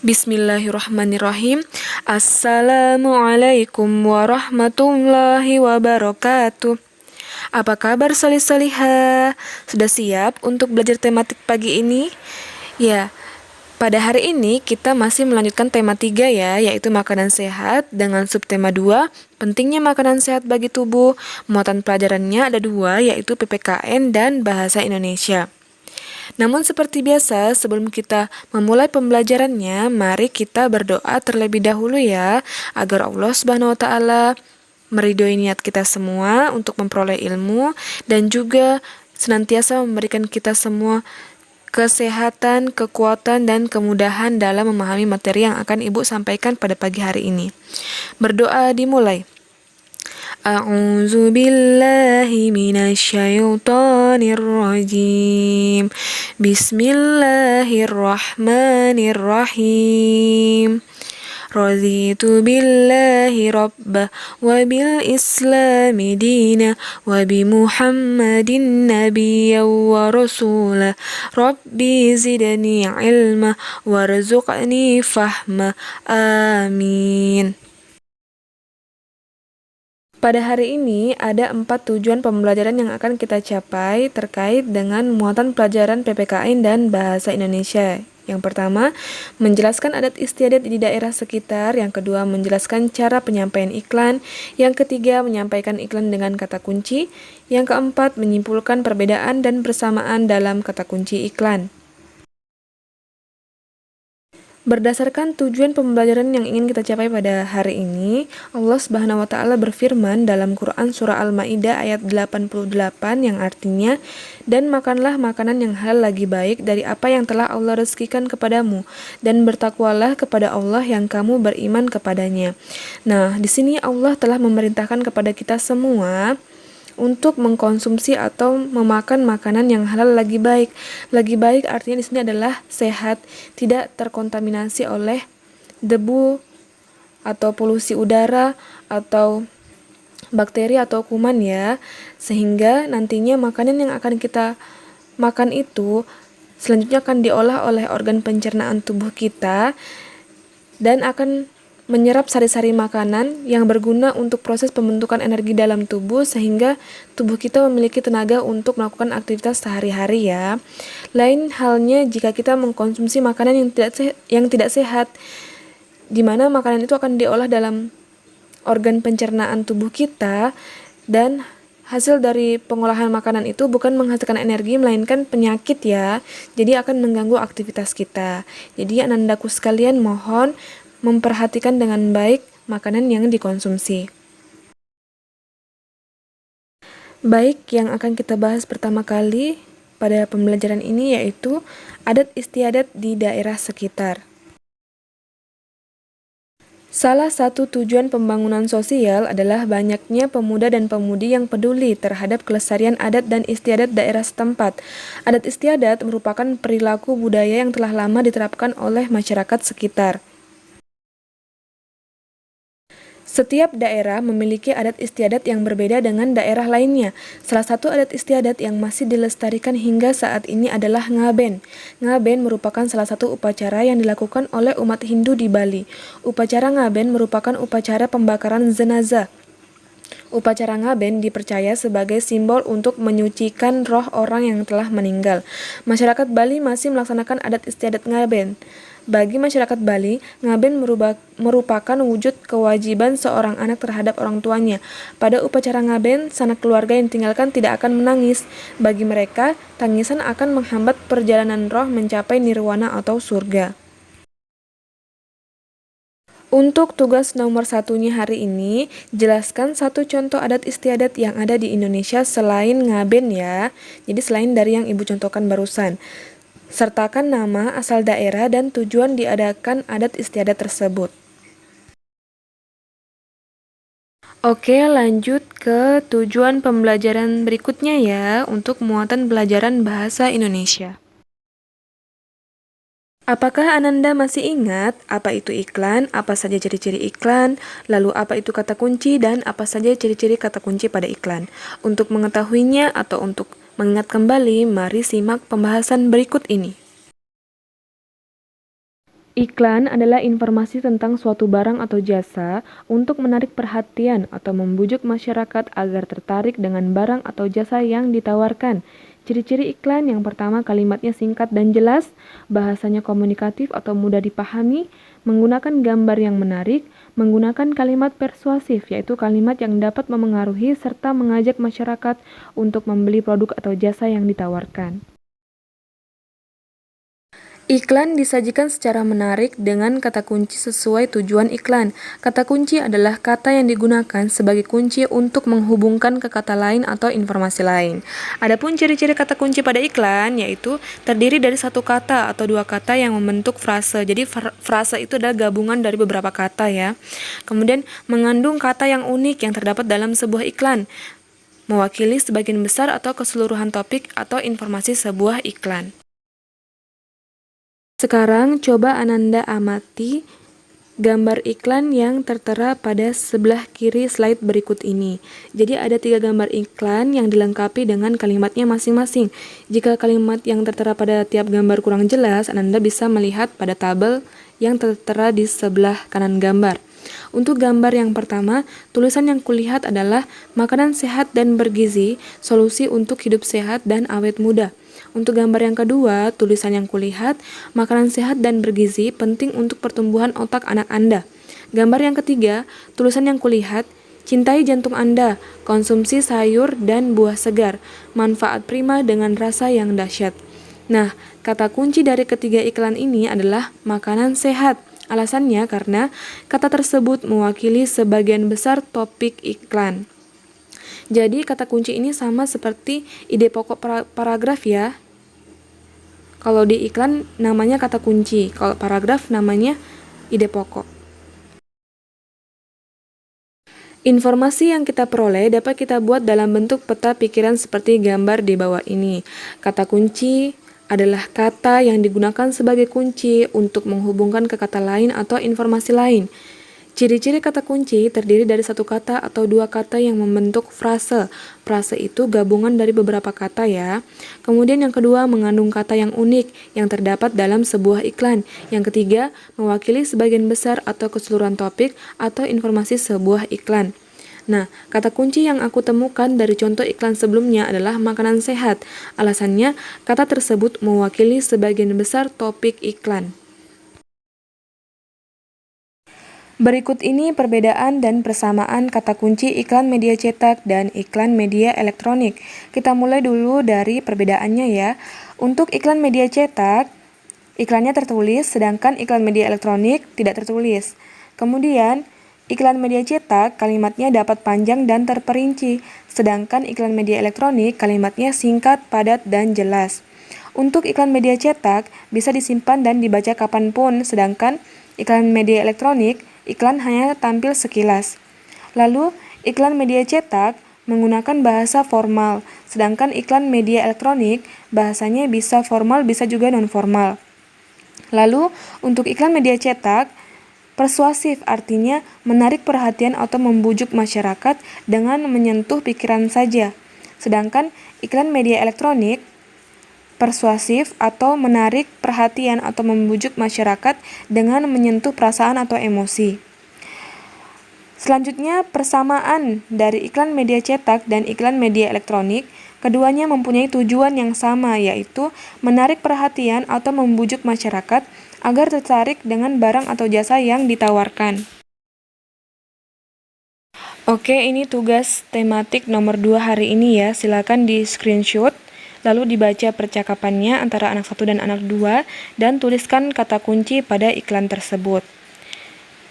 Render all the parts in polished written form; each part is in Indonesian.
Bismillahirrahmanirrahim. Assalamualaikum warahmatullahi wabarakatuh. Apa kabar solih-solihah? Sudah siap untuk belajar tematik pagi ini? Ya, pada hari ini kita masih melanjutkan tema 3 ya, yaitu makanan sehat dengan subtema 2, pentingnya makanan sehat bagi tubuh. Muatan pelajarannya ada 2, yaitu PPKN dan Bahasa Indonesia. Namun seperti biasa, sebelum kita memulai pembelajarannya, mari kita berdoa terlebih dahulu ya, agar Allah Subhanahu wa taala meridhoi niat kita semua untuk memperoleh ilmu dan juga senantiasa memberikan kita semua kesehatan, kekuatan, dan kemudahan dalam memahami materi yang akan Ibu sampaikan pada pagi hari ini. Berdoa dimulai. A'udzu billahi minasyaitonir rajim. Bismillahirrahmanirrahim. Raditu billahi rabba wa bil islami dina wa bi muhammadin nabiyya wa rasula rabbi zidni ilma warzuqni fahma amin. Pada hari ini ada 4 tujuan pembelajaran yang akan kita capai terkait dengan muatan pelajaran PPKN dan Bahasa Indonesia. Yang pertama, menjelaskan adat istiadat di daerah sekitar. Yang kedua, menjelaskan cara penyampaian iklan. Yang ketiga, menyampaikan iklan dengan kata kunci. Yang keempat, menyimpulkan perbedaan dan persamaan dalam kata kunci iklan. Berdasarkan tujuan pembelajaran yang ingin kita capai pada hari ini, Allah Subhanahu wa taala berfirman dalam Quran surah Al-Maidah ayat 88 yang artinya, "Dan makanlah makanan yang halal lagi baik dari apa yang telah Allah rezekikan kepadamu, dan bertakwalah kepada Allah yang kamu beriman kepadanya." Nah, di sini Allah telah memerintahkan kepada kita semua untuk mengkonsumsi atau memakan makanan yang halal lagi baik. Lagi baik artinya di sini adalah sehat, tidak terkontaminasi oleh debu atau polusi udara atau bakteri atau kuman ya. Sehingga nantinya makanan yang akan kita makan itu selanjutnya akan diolah oleh organ pencernaan tubuh kita dan akan menyerap sari-sari makanan yang berguna untuk proses pembentukan energi dalam tubuh sehingga tubuh kita memiliki tenaga untuk melakukan aktivitas sehari-hari ya. Lain halnya jika kita mengkonsumsi makanan yang tidak sehat, di mana makanan itu akan diolah dalam organ pencernaan tubuh kita dan hasil dari pengolahan makanan itu bukan menghasilkan energi melainkan penyakit ya. Jadi akan mengganggu aktivitas kita. Jadi anandaku sekalian mohon memperhatikan dengan baik makanan yang dikonsumsi. Baik, yang akan kita bahas pertama kali pada pembelajaran ini yaitu adat istiadat di daerah sekitar. Salah satu tujuan pembangunan sosial adalah banyaknya pemuda dan pemudi yang peduli terhadap kelestarian adat dan istiadat daerah setempat. Adat istiadat merupakan perilaku budaya yang telah lama diterapkan oleh masyarakat sekitar. Setiap daerah memiliki adat istiadat yang berbeda dengan daerah lainnya. Salah satu adat istiadat yang masih dilestarikan hingga saat ini adalah ngaben. Ngaben merupakan salah satu upacara yang dilakukan oleh umat Hindu di Bali. Upacara ngaben merupakan upacara pembakaran jenazah. Upacara ngaben dipercaya sebagai simbol untuk menyucikan roh orang yang telah meninggal. Masyarakat Bali masih melaksanakan adat istiadat ngaben. Bagi masyarakat Bali, ngaben merupakan wujud kewajiban seorang anak terhadap orang tuanya. Pada upacara ngaben, sanak keluarga yang ditinggalkan tidak akan menangis. Bagi mereka, tangisan akan menghambat perjalanan roh mencapai nirwana atau surga. Untuk tugas nomor 1-nya hari ini, jelaskan satu contoh adat istiadat yang ada di Indonesia selain ngaben ya. Jadi selain dari yang Ibu contohkan barusan. Sertakan nama, asal daerah, dan tujuan diadakan adat istiadat tersebut. Oke, lanjut ke tujuan pembelajaran berikutnya ya, untuk muatan pelajaran bahasa Indonesia. Apakah Ananda masih ingat apa itu iklan, apa saja ciri-ciri iklan, lalu apa itu kata kunci, dan apa saja ciri-ciri kata kunci pada iklan? Untuk mengetahuinya atau untuk mengingat kembali, mari simak pembahasan berikut ini. Iklan adalah informasi tentang suatu barang atau jasa untuk menarik perhatian atau membujuk masyarakat agar tertarik dengan barang atau jasa yang ditawarkan. Ciri-ciri iklan yang pertama, kalimatnya singkat dan jelas, bahasanya komunikatif atau mudah dipahami, menggunakan gambar yang menarik, menggunakan kalimat persuasif, yaitu kalimat yang dapat memengaruhi serta mengajak masyarakat untuk membeli produk atau jasa yang ditawarkan. Iklan disajikan secara menarik dengan kata kunci sesuai tujuan iklan. Kata kunci adalah kata yang digunakan sebagai kunci untuk menghubungkan ke kata lain atau informasi lain. Adapun ciri-ciri kata kunci pada iklan yaitu terdiri dari satu kata atau dua kata yang membentuk frase. Jadi frase itu adalah gabungan dari beberapa kata ya. Kemudian mengandung kata yang unik yang terdapat dalam sebuah iklan, mewakili sebagian besar atau keseluruhan topik atau informasi sebuah iklan. Sekarang coba Ananda amati gambar iklan yang tertera pada sebelah kiri slide berikut ini. Jadi ada 3 gambar iklan yang dilengkapi dengan kalimatnya masing-masing. Jika kalimat yang tertera pada tiap gambar kurang jelas, Ananda bisa melihat pada tabel yang tertera di sebelah kanan gambar. Untuk gambar yang pertama, tulisan yang kulihat adalah makanan sehat dan bergizi, solusi untuk hidup sehat dan awet muda. Untuk gambar yang kedua, tulisan yang kulihat, makanan sehat dan bergizi penting untuk pertumbuhan otak anak Anda. Gambar yang ketiga, tulisan yang kulihat, cintai jantung Anda, konsumsi sayur dan buah segar, manfaat prima dengan rasa yang dahsyat. Nah, kata kunci dari ketiga iklan ini adalah makanan sehat. Alasannya karena kata tersebut mewakili sebagian besar topik iklan. Jadi kata kunci ini sama seperti ide pokok paragraf ya. Kalau di iklan namanya kata kunci, kalau paragraf namanya ide pokok. Informasi yang kita peroleh dapat kita buat dalam bentuk peta pikiran seperti gambar di bawah ini. Kata kunci adalah kata yang digunakan sebagai kunci untuk menghubungkan ke kata lain atau informasi lain. Ciri-ciri kata kunci terdiri dari satu kata atau dua kata yang membentuk frase. Frase itu gabungan dari beberapa kata ya. Kemudian yang kedua, mengandung kata yang unik yang terdapat dalam sebuah iklan. Yang ketiga, mewakili sebagian besar atau keseluruhan topik atau informasi sebuah iklan. Nah, kata kunci yang aku temukan dari contoh iklan sebelumnya adalah makanan sehat. Alasannya, kata tersebut mewakili sebagian besar topik iklan. Berikut ini perbedaan dan persamaan kata kunci iklan media cetak dan iklan media elektronik. Kita mulai dulu dari perbedaannya ya. Untuk iklan media cetak, iklannya tertulis, sedangkan iklan media elektronik tidak tertulis. Kemudian, iklan media cetak kalimatnya dapat panjang dan terperinci, sedangkan iklan media elektronik kalimatnya singkat, padat, dan jelas. Untuk iklan media cetak bisa disimpan dan dibaca kapanpun, sedangkan iklan media elektronik iklan hanya tampil sekilas. Lalu, iklan media cetak menggunakan bahasa formal, sedangkan iklan media elektronik bahasanya bisa formal bisa juga non-formal. Lalu, untuk iklan media cetak, persuasif artinya menarik perhatian atau membujuk masyarakat dengan menyentuh pikiran saja. Sedangkan iklan media elektronik persuasif atau menarik perhatian atau membujuk masyarakat dengan menyentuh perasaan atau emosi. Selanjutnya, persamaan dari iklan media cetak dan iklan media elektronik, keduanya mempunyai tujuan yang sama, yaitu menarik perhatian atau membujuk masyarakat agar tertarik dengan barang atau jasa yang ditawarkan. Oke, ini tugas tematik nomor 2 hari ini ya, silakan di screenshot. Lalu dibaca percakapannya antara anak 1 dan anak 2 dan tuliskan kata kunci pada iklan tersebut.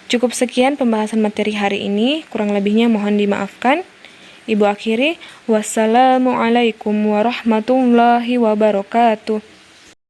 Cukup sekian pembahasan materi hari ini, kurang lebihnya mohon dimaafkan. Ibu akhiri, wassalamualaikum warahmatullahi wabarakatuh.